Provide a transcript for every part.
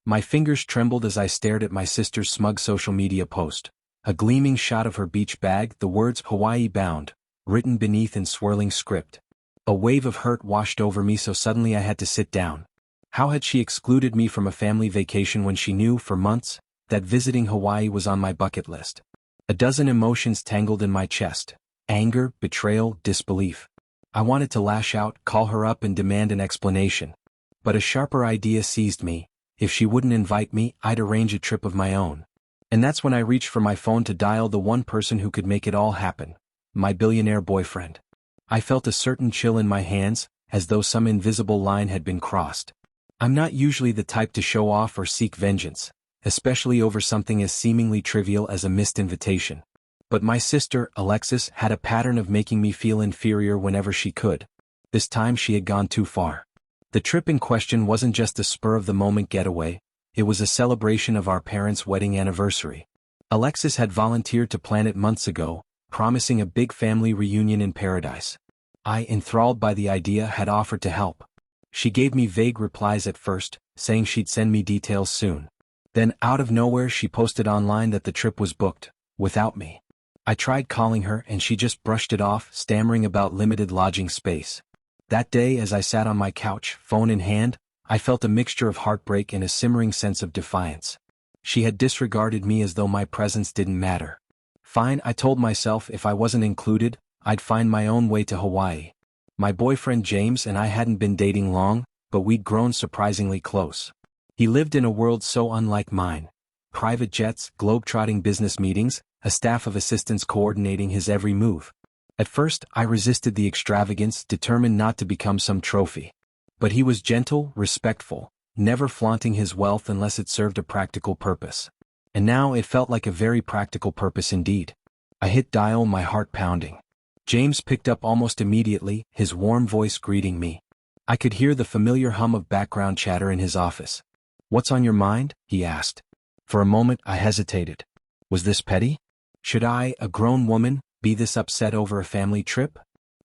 My fingers trembled as I stared at my sister's smug social media post. A gleaming shot of her beach bag, the words Hawaii bound, written beneath in swirling script. A wave of hurt washed over me, so suddenly I had to sit down. How had she excluded me from a family vacation when she knew, for months, that visiting Hawaii was on my bucket list? A dozen emotions tangled in my chest. Anger, betrayal, disbelief. I wanted to lash out, call her up and demand an explanation. But a sharper idea seized me. If she wouldn't invite me, I'd arrange a trip of my own. And that's when I reached for my phone to dial the one person who could make it all happen. My billionaire boyfriend. I felt a certain chill in my hands, as though some invisible line had been crossed. I'm not usually the type to show off or seek vengeance, especially over something as seemingly trivial as a missed invitation. But my sister, Alexis, had a pattern of making me feel inferior whenever she could. This time she had gone too far. The trip in question wasn't just a spur-of-the-moment getaway, it was a celebration of our parents' wedding anniversary. Alexis had volunteered to plan it months ago, promising a big family reunion in paradise. I, enthralled by the idea, had offered to help. She gave me vague replies at first, saying she'd send me details soon. Then, out of nowhere, she posted online that the trip was booked, without me. I tried calling her and she just brushed it off, stammering about limited lodging space. That day, as I sat on my couch, phone in hand, I felt a mixture of heartbreak and a simmering sense of defiance. She had disregarded me as though my presence didn't matter. Fine, I told myself, if I wasn't included, I'd find my own way to Hawaii. My boyfriend James and I hadn't been dating long, but we'd grown surprisingly close. He lived in a world so unlike mine. Private jets, globe-trotting business meetings, a staff of assistants coordinating his every move. At first, I resisted the extravagance, determined not to become some trophy. But he was gentle, respectful, never flaunting his wealth unless it served a practical purpose. And now it felt like a very practical purpose indeed. I hit dial, my heart pounding. James picked up almost immediately, his warm voice greeting me. I could hear the familiar hum of background chatter in his office. "What's on your mind?" he asked. For a moment I hesitated. Was this petty? Should I, a grown woman, be this upset over a family trip?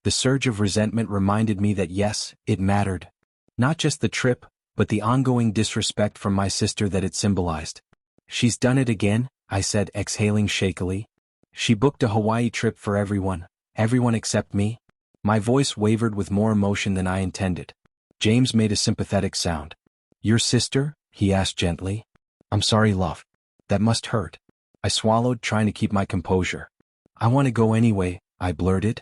The surge of resentment reminded me that yes, it mattered. Not just the trip, but the ongoing disrespect from my sister that it symbolized. "She's done it again," I said, exhaling shakily. "She booked a Hawaii trip for everyone except me." My voice wavered with more emotion than I intended. James made a sympathetic sound. "Your sister?" he asked gently. "I'm sorry, love. That must hurt." I swallowed, trying to keep my composure. "I want to go anyway," I blurted.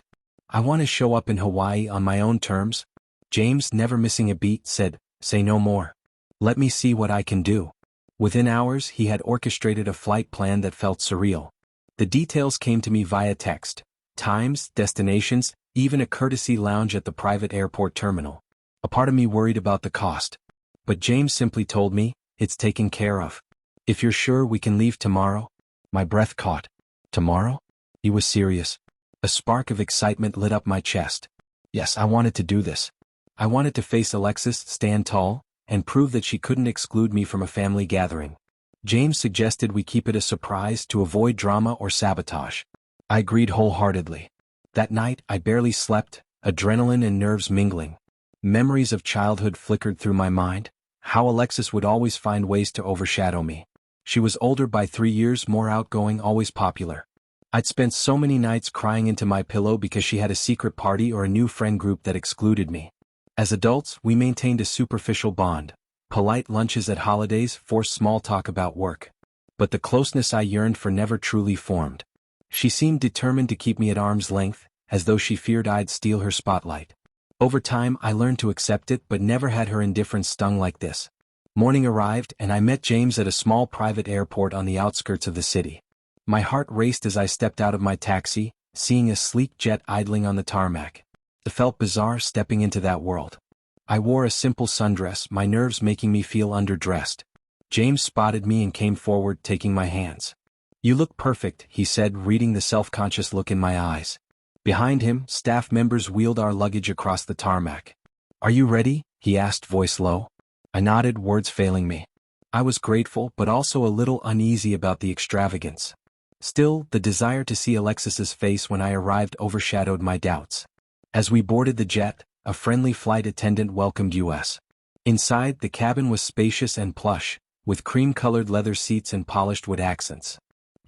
"I want to show up in Hawaii on my own terms." James, never missing a beat, said, "Say no more. Let me see what I can do." Within hours, he had orchestrated a flight plan that felt surreal. The details came to me via text. Times, destinations, even a courtesy lounge at the private airport terminal. A part of me worried about the cost. But James simply told me, "It's taken care of. If you're sure, we can leave tomorrow." My breath caught. Tomorrow? He was serious. A spark of excitement lit up my chest. Yes, I wanted to do this. I wanted to face Alexis, stand tall, and prove that she couldn't exclude me from a family gathering. James suggested we keep it a surprise to avoid drama or sabotage. I agreed wholeheartedly. That night, I barely slept, adrenaline and nerves mingling. Memories of childhood flickered through my mind, how Alexis would always find ways to overshadow me. She was older by 3 years, more outgoing, always popular. I'd spent so many nights crying into my pillow because she had a secret party or a new friend group that excluded me. As adults, we maintained a superficial bond. Polite lunches at holidays, forced small talk about work. But the closeness I yearned for never truly formed. She seemed determined to keep me at arm's length, as though she feared I'd steal her spotlight. Over time, I learned to accept it, but never had her indifference stung like this. Morning arrived, and I met James at a small private airport on the outskirts of the city. My heart raced as I stepped out of my taxi, seeing a sleek jet idling on the tarmac. It felt bizarre stepping into that world. I wore a simple sundress, my nerves making me feel underdressed. James spotted me and came forward, taking my hands. "You look perfect," he said, reading the self-conscious look in my eyes. Behind him, staff members wheeled our luggage across the tarmac. "Are you ready?" he asked, voice low. I nodded, words failing me. I was grateful, but also a little uneasy about the extravagance. Still, the desire to see Alexis's face when I arrived overshadowed my doubts. As we boarded the jet, a friendly flight attendant welcomed us. Inside, the cabin was spacious and plush, with cream-colored leather seats and polished wood accents.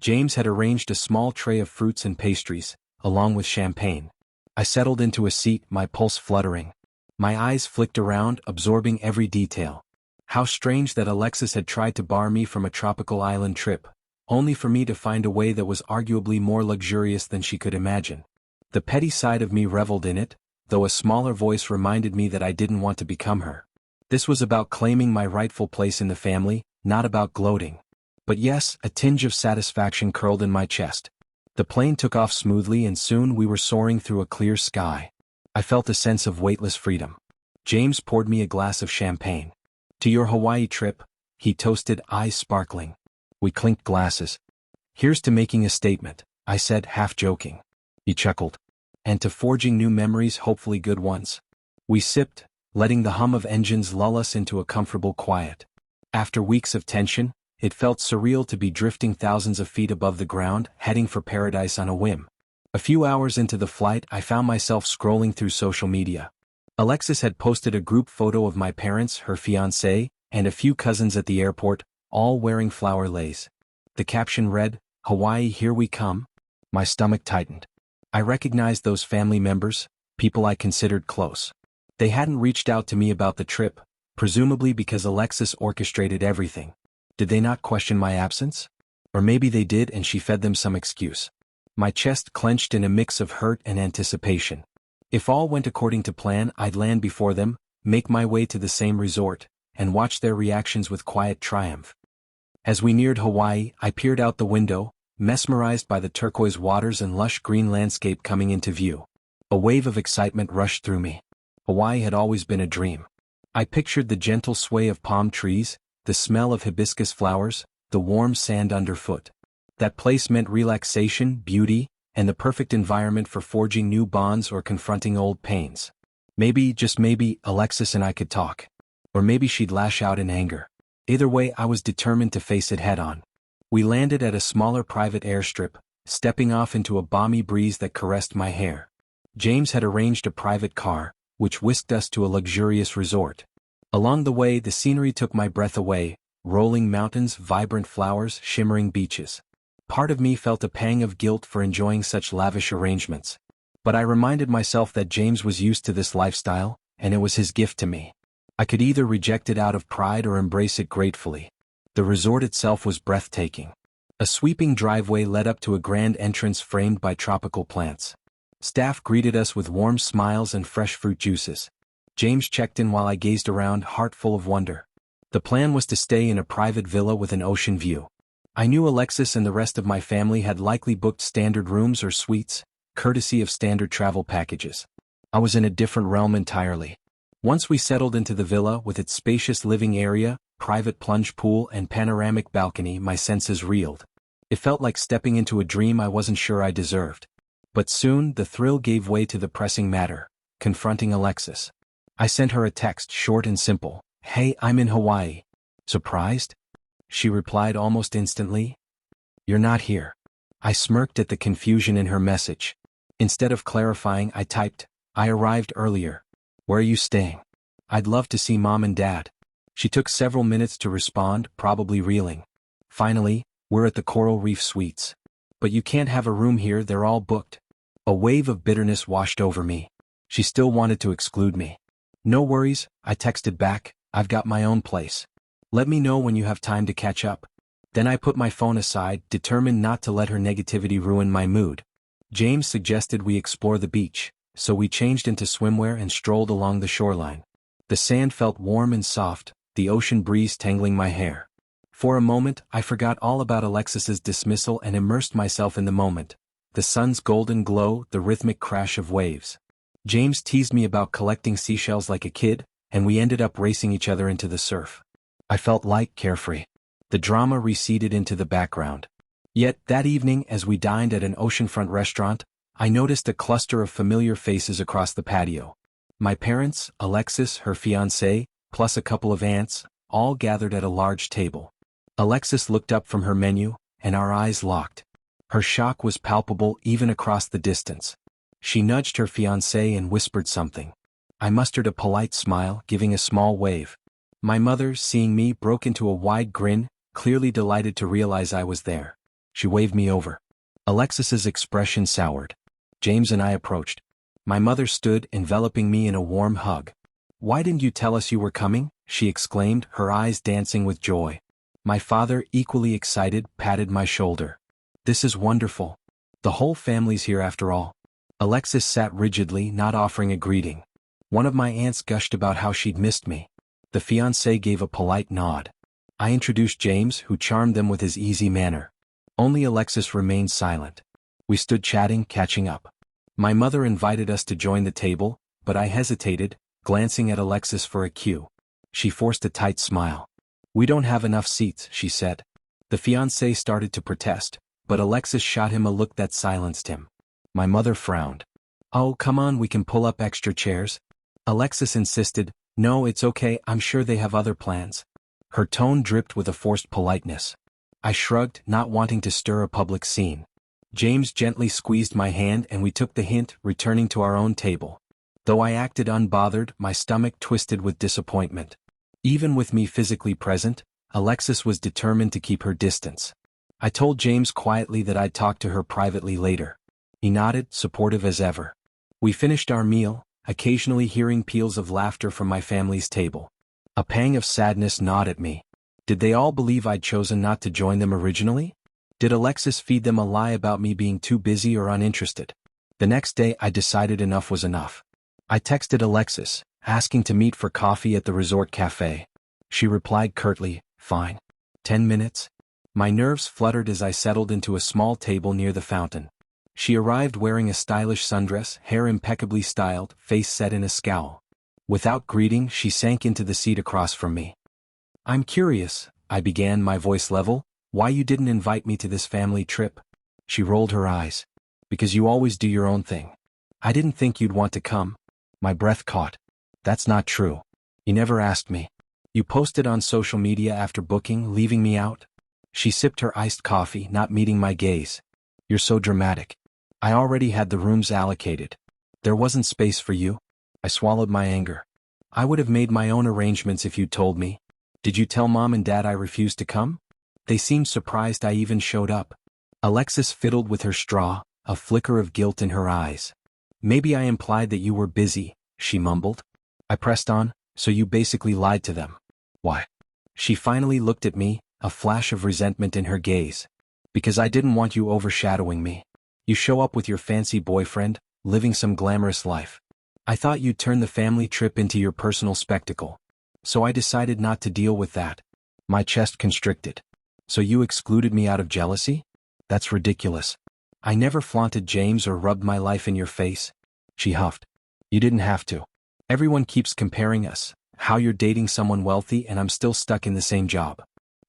James had arranged a small tray of fruits and pastries, along with champagne. I settled into a seat, my pulse fluttering. My eyes flicked around, absorbing every detail. How strange that Alexis had tried to bar me from a tropical island trip, only for me to find a way that was arguably more luxurious than she could imagine. The petty side of me reveled in it, though a smaller voice reminded me that I didn't want to become her. This was about claiming my rightful place in the family, not about gloating. But yes, a tinge of satisfaction curled in my chest. The plane took off smoothly and soon we were soaring through a clear sky. I felt a sense of weightless freedom. James poured me a glass of champagne. "To your Hawaii trip," he toasted, eyes sparkling. We clinked glasses. "Here's to making a statement," I said, half joking. He chuckled. "And to forging new memories, hopefully good ones." We sipped, letting the hum of engines lull us into a comfortable quiet. After weeks of tension, it felt surreal to be drifting thousands of feet above the ground, heading for paradise on a whim. A few hours into the flight, I found myself scrolling through social media. Alexis had posted a group photo of my parents, her fiancé, and a few cousins at the airport, all wearing flower leis. The caption read, "Hawaii, here we come." My stomach tightened. I recognized those family members, people I considered close. They hadn't reached out to me about the trip, presumably because Alexis orchestrated everything. Did they not question my absence? Or maybe they did and she fed them some excuse. My chest clenched in a mix of hurt and anticipation. If all went according to plan, I'd land before them, make my way to the same resort, and watch their reactions with quiet triumph. As we neared Hawaii, I peered out the window, mesmerized by the turquoise waters and lush green landscape coming into view. A wave of excitement rushed through me. Hawaii had always been a dream. I pictured the gentle sway of palm trees, the smell of hibiscus flowers, the warm sand underfoot. That place meant relaxation, beauty, and the perfect environment for forging new bonds or confronting old pains. Maybe, just maybe, Alexis and I could talk. Or maybe she'd lash out in anger. Either way, I was determined to face it head-on. We landed at a smaller private airstrip, stepping off into a balmy breeze that caressed my hair. James had arranged a private car, which whisked us to a luxurious resort. Along the way, the scenery took my breath away, rolling mountains, vibrant flowers, shimmering beaches. Part of me felt a pang of guilt for enjoying such lavish arrangements. But I reminded myself that James was used to this lifestyle, and it was his gift to me. I could either reject it out of pride or embrace it gratefully. The resort itself was breathtaking. A sweeping driveway led up to a grand entrance framed by tropical plants. Staff greeted us with warm smiles and fresh fruit juices. James checked in while I gazed around, heart full of wonder. The plan was to stay in a private villa with an ocean view. I knew Alexis and the rest of my family had likely booked standard rooms or suites, courtesy of standard travel packages. I was in a different realm entirely. Once we settled into the villa with its spacious living area, private plunge pool and panoramic balcony, my senses reeled. It felt like stepping into a dream I wasn't sure I deserved. But soon the thrill gave way to the pressing matter, confronting Alexis. I sent her a text, short and simple. "Hey, I'm in Hawaii." "Surprised?" She replied almost instantly. "You're not here." I smirked at the confusion in her message. Instead of clarifying, I typed, "I arrived earlier. Where are you staying? I'd love to see Mom and Dad." She took several minutes to respond, probably reeling. Finally, "We're at the Coral Reef Suites. But you can't have a room here, they're all booked." A wave of bitterness washed over me. She still wanted to exclude me. "No worries," I texted back, "I've got my own place. Let me know when you have time to catch up." Then I put my phone aside, determined not to let her negativity ruin my mood. James suggested we explore the beach, so we changed into swimwear and strolled along the shoreline. The sand felt warm and soft, the ocean breeze tangling my hair. For a moment, I forgot all about Alexis's dismissal and immersed myself in the moment. The sun's golden glow, the rhythmic crash of waves. James teased me about collecting seashells like a kid, and we ended up racing each other into the surf. I felt light, carefree. The drama receded into the background. Yet, that evening, as we dined at an oceanfront restaurant, I noticed a cluster of familiar faces across the patio. My parents, Alexis, her fiancé, plus a couple of aunts, all gathered at a large table. Alexis looked up from her menu, and our eyes locked. Her shock was palpable even across the distance. She nudged her fiancé and whispered something. I mustered a polite smile, giving a small wave. My mother, seeing me, broke into a wide grin, clearly delighted to realize I was there. She waved me over. Alexis's expression soured. James and I approached. My mother stood, enveloping me in a warm hug. "Why didn't you tell us you were coming?" she exclaimed, her eyes dancing with joy. My father, equally excited, patted my shoulder. "This is wonderful. The whole family's here after all." Alexis sat rigidly, not offering a greeting. One of my aunts gushed about how she'd missed me. The fiancé gave a polite nod. I introduced James, who charmed them with his easy manner. Only Alexis remained silent. We stood chatting, catching up. My mother invited us to join the table, but I hesitated, glancing at Alexis for a cue. She forced a tight smile. "We don't have enough seats," she said. The fiancé started to protest, but Alexis shot him a look that silenced him. My mother frowned. "Oh, come on, we can pull up extra chairs." Alexis insisted. "No, it's okay, I'm sure they have other plans." Her tone dripped with a forced politeness. I shrugged, not wanting to stir a public scene. James gently squeezed my hand and we took the hint, returning to our own table. Though I acted unbothered, my stomach twisted with disappointment. Even with me physically present, Alexis was determined to keep her distance. I told James quietly that I'd talk to her privately later. He nodded, supportive as ever. We finished our meal, occasionally hearing peals of laughter from my family's table. A pang of sadness gnawed at me. Did they all believe I'd chosen not to join them originally? Did Alexis feed them a lie about me being too busy or uninterested? The next day I decided enough was enough. I texted Alexis, asking to meet for coffee at the resort cafe. She replied curtly, "Fine. 10 minutes?" My nerves fluttered as I settled into a small table near the fountain. She arrived wearing a stylish sundress, hair impeccably styled, face set in a scowl. Without greeting, she sank into the seat across from me. "I'm curious," I began, my voice level, "why you didn't invite me to this family trip." She rolled her eyes. "Because you always do your own thing. I didn't think you'd want to come." My breath caught. "That's not true. You never asked me. You posted on social media after booking, leaving me out." She sipped her iced coffee, not meeting my gaze. "You're so dramatic. I already had the rooms allocated. There wasn't space for you." I swallowed my anger. "I would have made my own arrangements if you'd told me. Did you tell Mom and Dad I refused to come? They seemed surprised I even showed up." Alexis fiddled with her straw, a flicker of guilt in her eyes. "Maybe I implied that you were busy," she mumbled. I pressed on, "So you basically lied to them." "Why?" She finally looked at me, a flash of resentment in her gaze. "Because I didn't want you overshadowing me. You show up with your fancy boyfriend, living some glamorous life. I thought you'd turn the family trip into your personal spectacle. So I decided not to deal with that." My chest constricted. "So you excluded me out of jealousy? That's ridiculous. I never flaunted James or rubbed my life in your face." She huffed. "You didn't have to. Everyone keeps comparing us, how you're dating someone wealthy and I'm still stuck in the same job."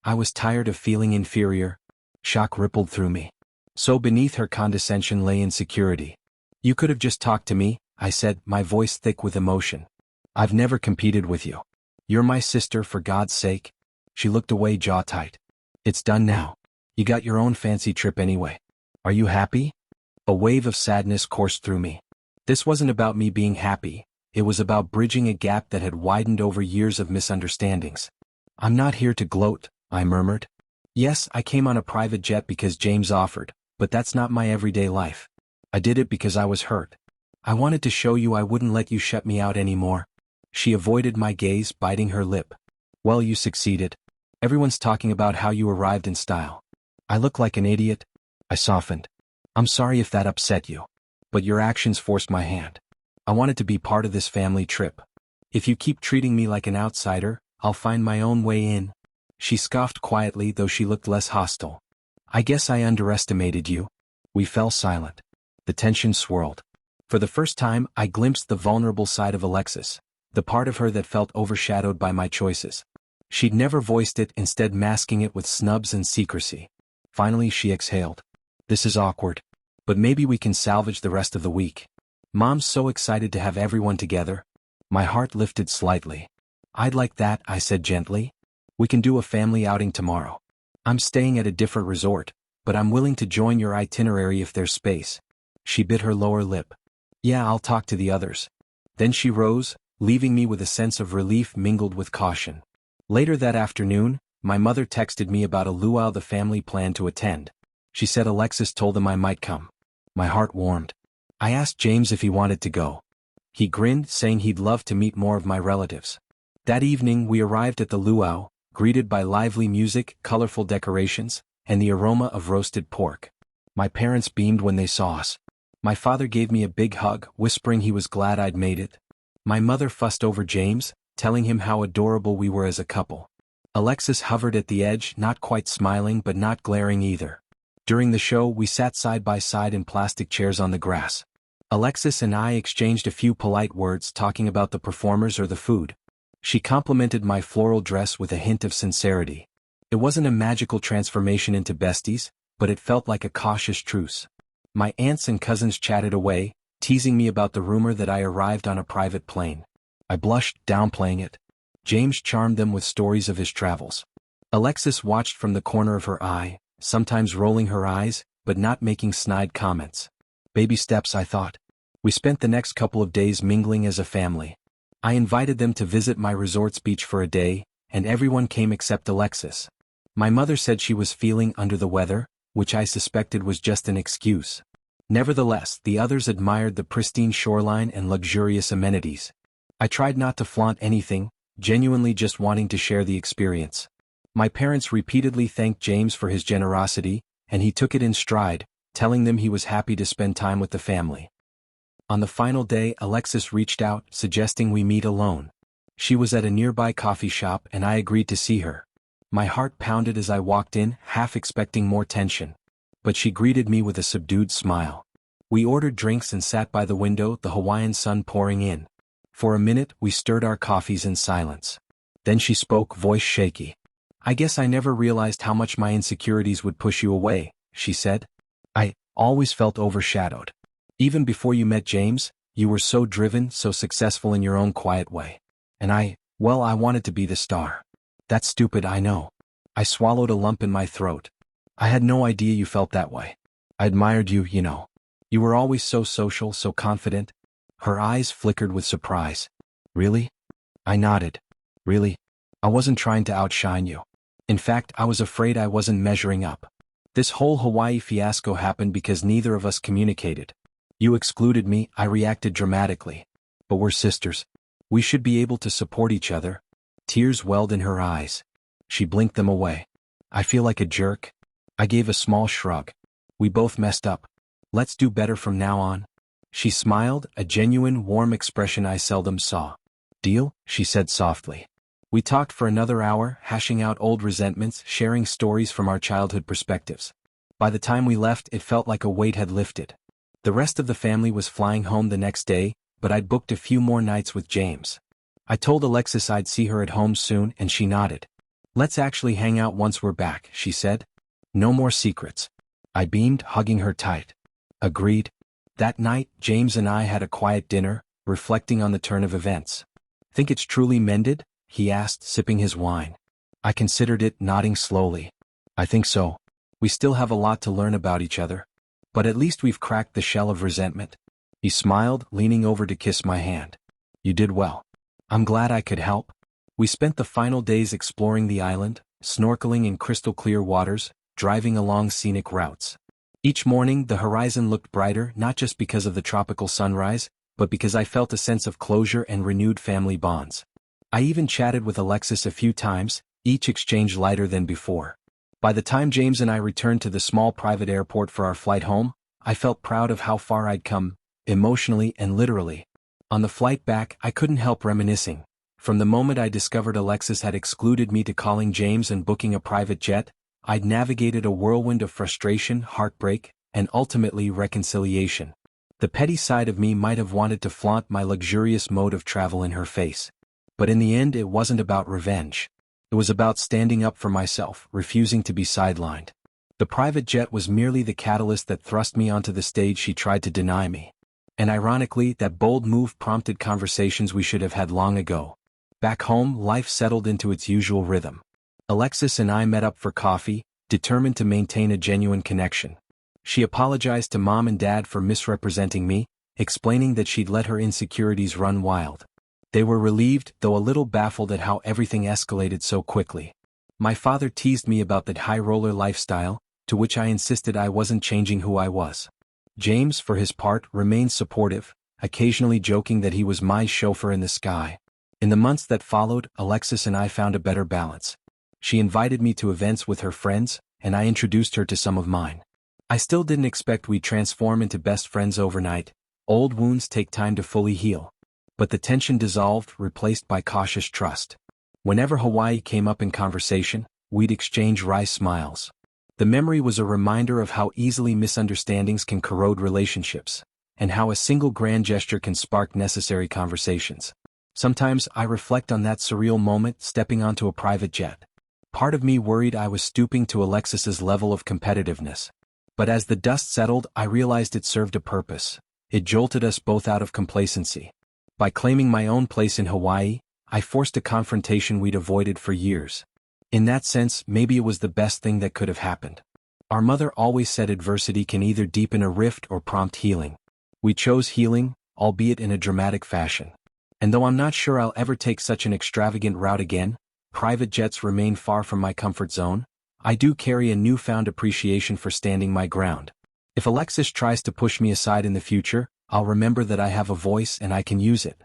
I was tired of feeling inferior. Shock rippled through me. So beneath her condescension lay insecurity. "You could have just talked to me," I said, my voice thick with emotion. "I've never competed with you. You're my sister, for God's sake." She looked away, jaw tight. "It's done now. You got your own fancy trip anyway. Are you happy?" A wave of sadness coursed through me. This wasn't about me being happy. It was about bridging a gap that had widened over years of misunderstandings. "I'm not here to gloat," I murmured. "Yes, I came on a private jet because James offered, but that's not my everyday life. I did it because I was hurt. I wanted to show you I wouldn't let you shut me out anymore." She avoided my gaze, biting her lip. "Well, you succeeded. Everyone's talking about how you arrived in style. I look like an idiot." I softened. "I'm sorry if that upset you. But your actions forced my hand. I wanted to be part of this family trip. If you keep treating me like an outsider, I'll find my own way in." She scoffed quietly, though she looked less hostile. "I guess I underestimated you." We fell silent. The tension swirled. For the first time, I glimpsed the vulnerable side of Alexis, the part of her that felt overshadowed by my choices. She'd never voiced it, instead masking it with snubs and secrecy. Finally she exhaled. "This is awkward. But maybe we can salvage the rest of the week. Mom's so excited to have everyone together." My heart lifted slightly. "I'd like that," I said gently. "We can do a family outing tomorrow. I'm staying at a different resort, but I'm willing to join your itinerary if there's space." She bit her lower lip. "Yeah, I'll talk to the others." Then she rose, leaving me with a sense of relief mingled with caution. Later that afternoon, my mother texted me about a luau the family planned to attend. She said Alexis told them I might come. My heart warmed. I asked James if he wanted to go. He grinned, saying he'd love to meet more of my relatives. That evening we arrived at the luau, greeted by lively music, colorful decorations, and the aroma of roasted pork. My parents beamed when they saw us. My father gave me a big hug, whispering he was glad I'd made it. My mother fussed over James, telling him how adorable we were as a couple. Alexis hovered at the edge, not quite smiling but not glaring either. During the show we sat side by side in plastic chairs on the grass. Alexis and I exchanged a few polite words talking about the performers or the food. She complimented my floral dress with a hint of sincerity. It wasn't a magical transformation into besties, but it felt like a cautious truce. My aunts and cousins chatted away, teasing me about the rumor that I arrived on a private plane. I blushed, downplaying it. James charmed them with stories of his travels. Alexis watched from the corner of her eye, sometimes rolling her eyes, but not making snide comments. Baby steps, I thought. We spent the next couple of days mingling as a family. I invited them to visit my resort's beach for a day, and everyone came except Alexis. My mother said she was feeling under the weather, which I suspected was just an excuse. Nevertheless, the others admired the pristine shoreline and luxurious amenities. I tried not to flaunt anything, genuinely just wanting to share the experience. My parents repeatedly thanked James for his generosity, and he took it in stride, telling them he was happy to spend time with the family. On the final day, Alexis reached out, suggesting we meet alone. She was at a nearby coffee shop and I agreed to see her. My heart pounded as I walked in, half expecting more tension. But she greeted me with a subdued smile. We ordered drinks and sat by the window, the Hawaiian sun pouring in. For a minute, we stirred our coffees in silence. Then she spoke, voice shaky. I guess I never realized how much my insecurities would push you away, she said. I always felt overshadowed. Even before you met James, you were so driven, so successful in your own quiet way. And I wanted to be the star. That's stupid, I know. I swallowed a lump in my throat. I had no idea you felt that way. I admired you, you know. You were always so social, so confident. Her eyes flickered with surprise. Really? I nodded. Really? I wasn't trying to outshine you. In fact, I was afraid I wasn't measuring up. This whole Hawaii fiasco happened because neither of us communicated. You excluded me, I reacted dramatically. But we're sisters. We should be able to support each other. Tears welled in her eyes. She blinked them away. I feel like a jerk. I gave a small shrug. We both messed up. Let's do better from now on. She smiled, a genuine, warm expression I seldom saw. Deal? She said softly. We talked for another hour, hashing out old resentments, sharing stories from our childhood perspectives. By the time we left, it felt like a weight had lifted. The rest of the family was flying home the next day, but I'd booked a few more nights with James. I told Alexis I'd see her at home soon, and she nodded. Let's actually hang out once we're back, she said. No more secrets. I beamed, hugging her tight. Agreed. That night, James and I had a quiet dinner, reflecting on the turn of events. Think it's truly mended? He asked, sipping his wine. I considered it, nodding slowly. I think so. We still have a lot to learn about each other. But at least we've cracked the shell of resentment. He smiled, leaning over to kiss my hand. You did well. I'm glad I could help. We spent the final days exploring the island, snorkeling in crystal-clear waters, driving along scenic routes. Each morning, the horizon looked brighter, not just because of the tropical sunrise, but because I felt a sense of closure and renewed family bonds. I even chatted with Alexis a few times, each exchange lighter than before. By the time James and I returned to the small private airport for our flight home, I felt proud of how far I'd come, emotionally and literally. On the flight back, I couldn't help reminiscing. From the moment I discovered Alexis had excluded me to calling James and booking a private jet, I'd navigated a whirlwind of frustration, heartbreak, and ultimately reconciliation. The petty side of me might have wanted to flaunt my luxurious mode of travel in her face. But in the end, it wasn't about revenge. It was about standing up for myself, refusing to be sidelined. The private jet was merely the catalyst that thrust me onto the stage she tried to deny me. And ironically, that bold move prompted conversations we should have had long ago. Back home, life settled into its usual rhythm. Alexis and I met up for coffee, determined to maintain a genuine connection. She apologized to Mom and Dad for misrepresenting me, explaining that she'd let her insecurities run wild. They were relieved, though a little baffled at how everything escalated so quickly. My father teased me about that high-roller lifestyle, to which I insisted I wasn't changing who I was. James, for his part, remained supportive, occasionally joking that he was my chauffeur in the sky. In the months that followed, Alexis and I found a better balance. She invited me to events with her friends, and I introduced her to some of mine. I still didn't expect we'd transform into best friends overnight. Old wounds take time to fully heal. But the tension dissolved, replaced by cautious trust. Whenever Hawaii came up in conversation, we'd exchange wry smiles. The memory was a reminder of how easily misunderstandings can corrode relationships, and how a single grand gesture can spark necessary conversations. Sometimes I reflect on that surreal moment stepping onto a private jet. Part of me worried I was stooping to Alexis's level of competitiveness. But as the dust settled, I realized it served a purpose. It jolted us both out of complacency. By claiming my own place in Hawaii, I forced a confrontation we'd avoided for years. In that sense, maybe it was the best thing that could have happened. Our mother always said adversity can either deepen a rift or prompt healing. We chose healing, albeit in a dramatic fashion. And though I'm not sure I'll ever take such an extravagant route again, private jets remain far from my comfort zone, I do carry a newfound appreciation for standing my ground. If Alexis tries to push me aside in the future, I'll remember that I have a voice and I can use it.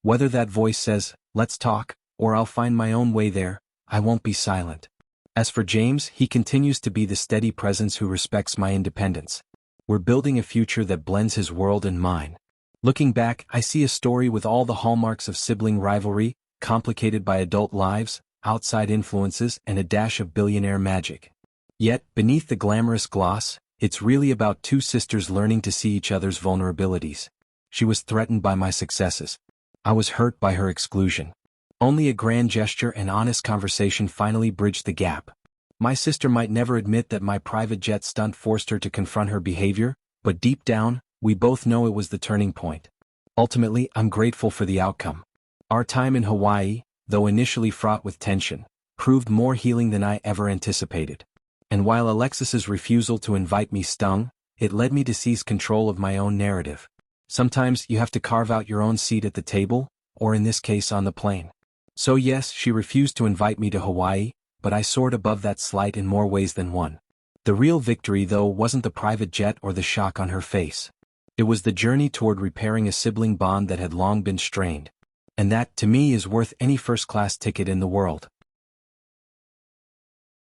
Whether that voice says, "Let's talk," or I'll find my own way there, I won't be silent. As for James, he continues to be the steady presence who respects my independence. We're building a future that blends his world and mine. Looking back, I see a story with all the hallmarks of sibling rivalry, complicated by adult lives, outside influences, and a dash of billionaire magic. Yet, beneath the glamorous gloss, it's really about two sisters learning to see each other's vulnerabilities. She was threatened by my successes. I was hurt by her exclusion. Only a grand gesture and honest conversation finally bridged the gap. My sister might never admit that my private jet stunt forced her to confront her behavior, but deep down, we both know it was the turning point. Ultimately, I'm grateful for the outcome. Our time in Hawaii, though initially fraught with tension, proved more healing than I ever anticipated. And while Alexis's refusal to invite me stung, it led me to seize control of my own narrative. Sometimes you have to carve out your own seat at the table, or in this case on the plane. So yes, she refused to invite me to Hawaii, but I soared above that slight in more ways than one. The real victory, though, wasn't the private jet or the shock on her face. It was the journey toward repairing a sibling bond that had long been strained. And that, to me, is worth any first-class ticket in the world.